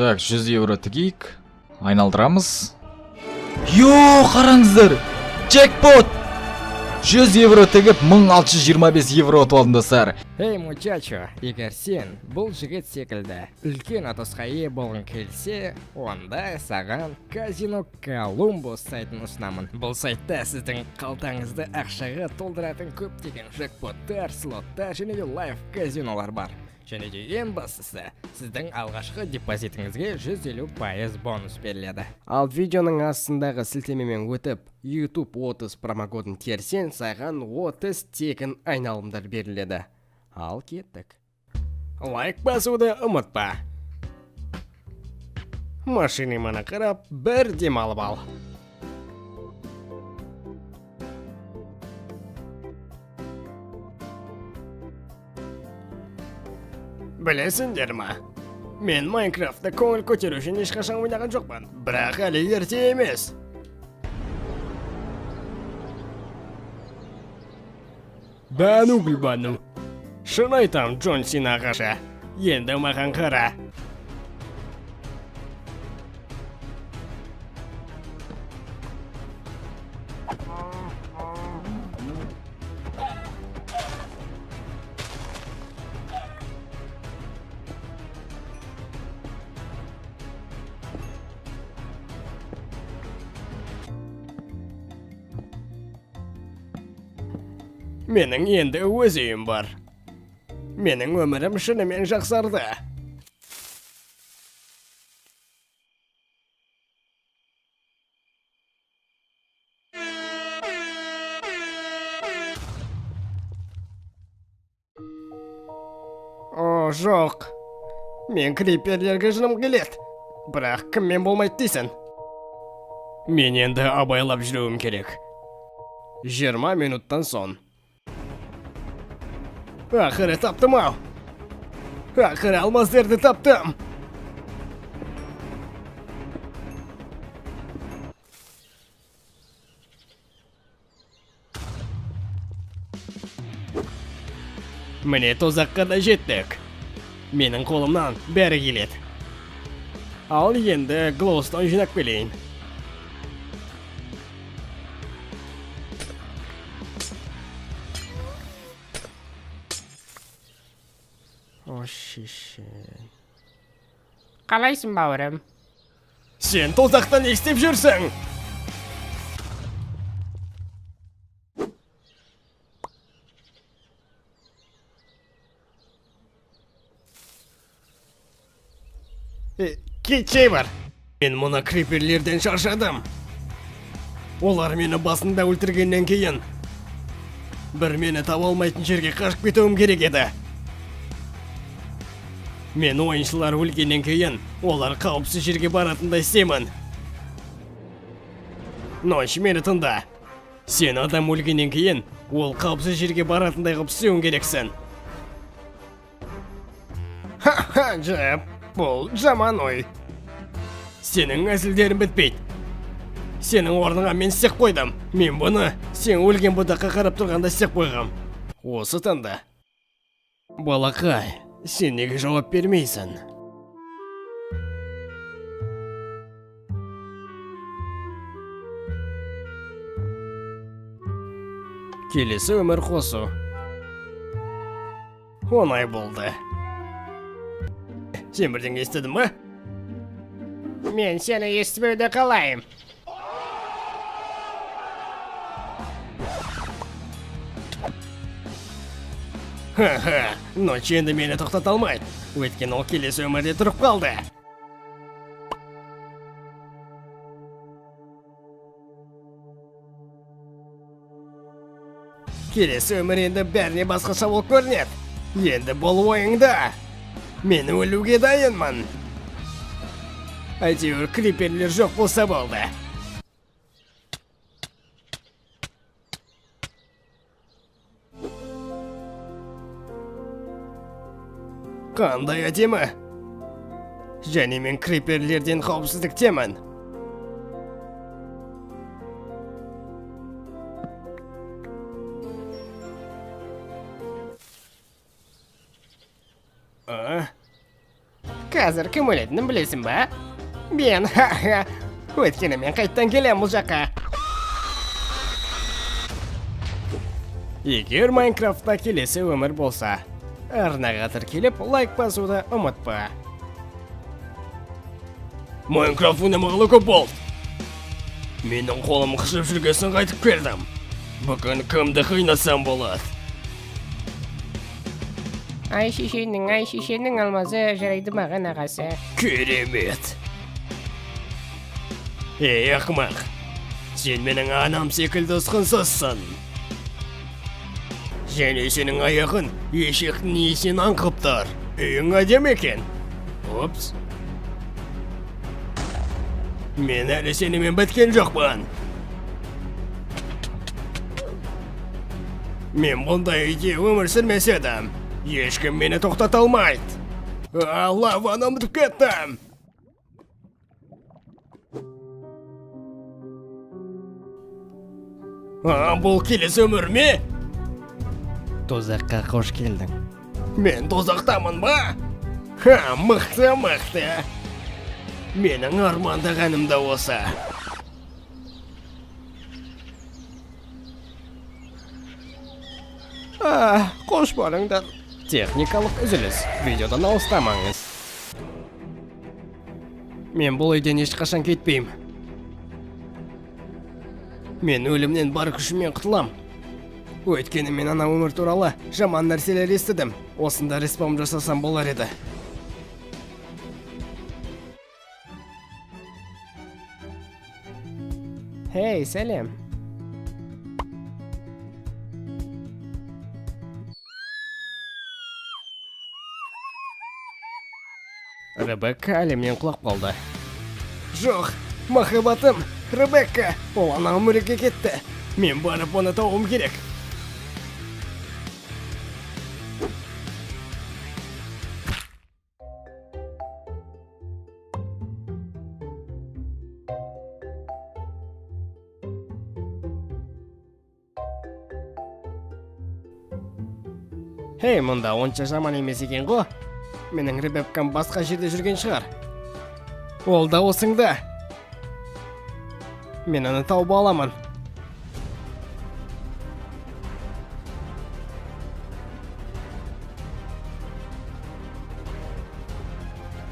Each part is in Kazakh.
Так, 100 евро тігейік. Айналдырамыз. Йо, қараңыздар! Джекпот! 100 евро тігіп 1625 евро ұтып алдым достар. Эй, мучачо, егер сен бұл жігіт секілді үлкен ұтысқа ие болғың келсе, онда саған казино Колумбус сайтын ұсынамын. Бұл сайтта сіздің қалтаңызды ақшаға толтыратын көптеген джекпоттар, слоттар және де лайв казинолар бар. Және де ең бастысы, сіздің алғашқы депозитіңізге 150% бонус беріледі. Ал видеоның астындағы сілтемемен өтіп, YouTube 30 промокодын терсен, саған 30 тегін айналымдар беріледі. Ал кеттік. Лайк басуды ұмытпа. Машинаманы қарап, бір демалып ал. Білесіңдер ма? Мен Майнкрафтта көңіл көтеру үшін ешқашан ойнаған жоқпын, бірақ әлі ерте емес. Бану гүлбану. Шын айтам, Джон Сина ағашы. Енді маған қара. Менің енді өз үйім бар. Менің өмірім шынымен жақсарды. О, жоқ. Мен криперлерге жыным келеді. Бірақ кіммен болмайды дейсің? Мен енді абайлап жүруім керек. 20 минуттан соң. Ақыры таптым ау. Ақыры алмаздарды таптым. Міне тозаққа да жеттік. Менің қолымнан бәрі келеді. Ал енді глоустон жинап келейін. Ошишен. Қалайсың, бауырым? Сен тозақта не істеп жүрсің? Кетшей бар. Мен мұны криперлерден шаршадым. Олар мені басында өлтіргеннен кейін бір мені таба алмайтын жерге қашып кетуім керек еді. Мен ойыншылар өлгеннен кейін олар қауіпсіз жерге баратындай істеймін. Нойш, мені тыңда. Сен адам өлгеннен кейін ол қауіпсіз жерге баратындай қылып істеуің керексің. Ха-ха, Джеп, бұл жаман ой. Сенің әзілдерің бітпейді. Сенің орныңа мен істеп қойдым. Мен бұны сен өлген бұдаққа қарап тұрғанда істеп қойғам. Осы таңда. Балақай, сен неге жауап бермейсің? Келесі өмір қосу. Оңай болды. Сен бірдеңе естідің ме? Мен сені естімеуді қалайым. Ха-ха, Ночь енді мені тоқтата алмайды. Өйткені ол келесі өмірде тұрып қалды. Келесі өмір енді бәріне басқаша болып көрінеді. Енді бұл ойыңда. Мен өлуге дайынмын. Әйтеуір криперлер жоқ болса болды. Қандай әдемі. Және мен криперлерден қауіпсіздіктемін. Қазір кім өлетінін білесің ба? Мен, ха-ха. Өйткені мен қайттан келем бұл жаққа. Егер Майнкрафтта келесі өмір болса, арнаға тіркеліп лайк басуды ұмытпа. Майнкрафт ойнамағалы көп болды. Менің қолым қышып жүргесін қайтып келдім. Бүгін кімді қинасам болады? Ай шешенің алмазы жарайды маған ағасы. Керемет. Ей ақымақ, сен менің анам секілді ұсқынсызсың. Және сенің аяғын ешектің иесінен аңқып тұр. Үйің әдемі екен. Опс. Мен әлі сенімен біткен жоқпын. Мен бұндай үйде өмір сүрмес едім. Ешкім мені тоқтата алмайды. Лаваны ұмытып кеттім. Бұл келесі өмір ме? Тозаққа қош келдің. Мен тозақтамын ба? Мықты. Менің армандағаным да осы. Қош болыңдар. Техникалық үзіліс. Видеодан алыстамаңыз. Мен бұл үйден ешқашан кетпеймін. Мен өлімнен бар күшіммен құтылам. Өйткені мен ана өмір туралы жаман нәрселер естідім. Осында респаун жасасам болар еді. Хей, сәлем. Ребекка әлемнен құлақ болды. Жоқ, махаббатым, Ребекка, ол ана өмірге кетті. Мен барып оны тауым керек. Хей, мұнда онша жаман емес екен ғой. Менің Ребеккам басқа жерде жүрген шығар. Ол да осыңда. Мен оны тауып аламын.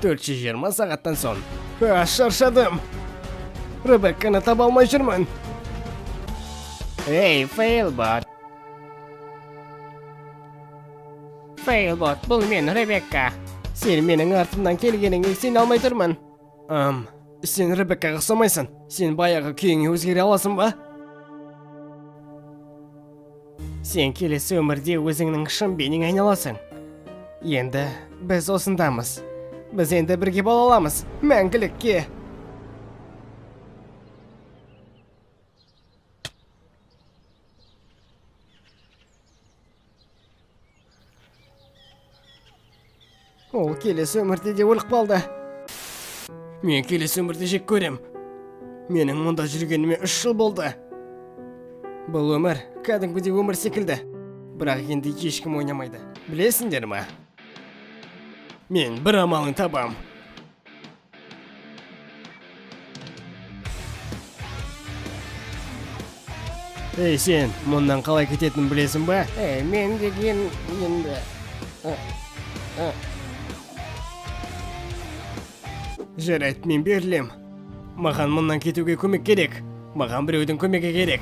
Төрт 20 сағаттан соң. Шаршадым. Ребекканы таба алмай жүрмін. Ей, Фейлбот. Фейлбот, бұл мен, Ребекка. Сен менің артымнан келгеніңе сен алмай тұрмын. Сен Ребеккаға ұқсамайсың. Сен баяғы күйіңе өзгере аласың ба? Сен келесі өмірде өзіңнің шын бейнең айналасың. Енді біз осындамыз. Біз енді бірге бола аламыз. Мәңгілікке. Ол келесі өмірде де өліп қалды. Мен келесі өмірде жек көрем. Менің мұнда жүргеніме 3 жыл болды. Бұл өмір кәдімгідей өмір секілді. Бірақ енді ешкім ойнамайды. Білесіңдер ма? Мен бір амалын табам. Ей, сен, мұндан қалай кететінін білесің ба? Мен деген енді... Жарайды, мен берілем. Маған мұндан кетуге көмек керек. Маған біреудің көмегі керек.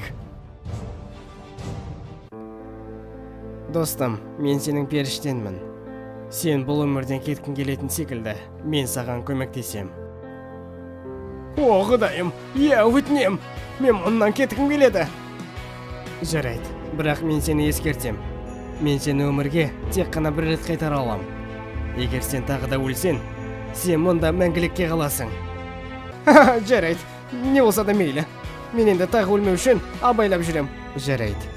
Достым, мен сенің періштенмін. Сен бұл өмірден кеткің келетін секілді. Мен саған көмектесем. О, Құдайым, өтінем. Мен мұндан кеткім келеді. Жарайды, бірақ мен сені ескертем. Мен сені өмірге тек қана бір рет қайтара алам. Егер сен тағы да өлсең, сен мұнда мәңгілікке қаласың. Жарайды, не болса да мейлі. Мен енді тағы өлмеу үшін абайлап жүрем. Жарайды.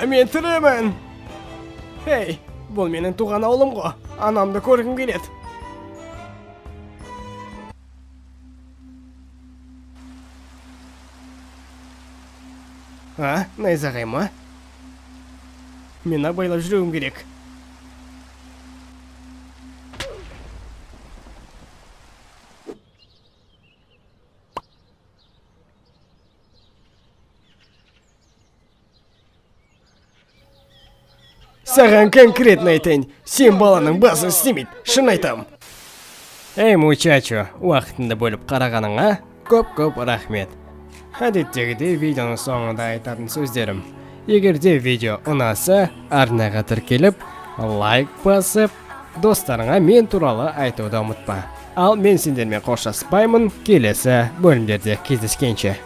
Мен тірімін. Хей, бұл менің туған ауылым ғой. Анамды көргім келеді. Найзағай ма? Мен абайлап жүруім керек. Саған конкретно айтайын, сен баланың басын істемейді, шын айтам. Эй, мучачо, уақытыңды бөліп қарағаныңа көп рахмет. Әдеттегідей видеоның соңында айтатын сөздерім. Егер де видео ұнаса, арнаға тіркеліп, лайк басып, достарыңа мен туралы айтуды ұмытпа. Ал мен сендермен қоштаспаймын, келесі бөлімдерде кездескенше.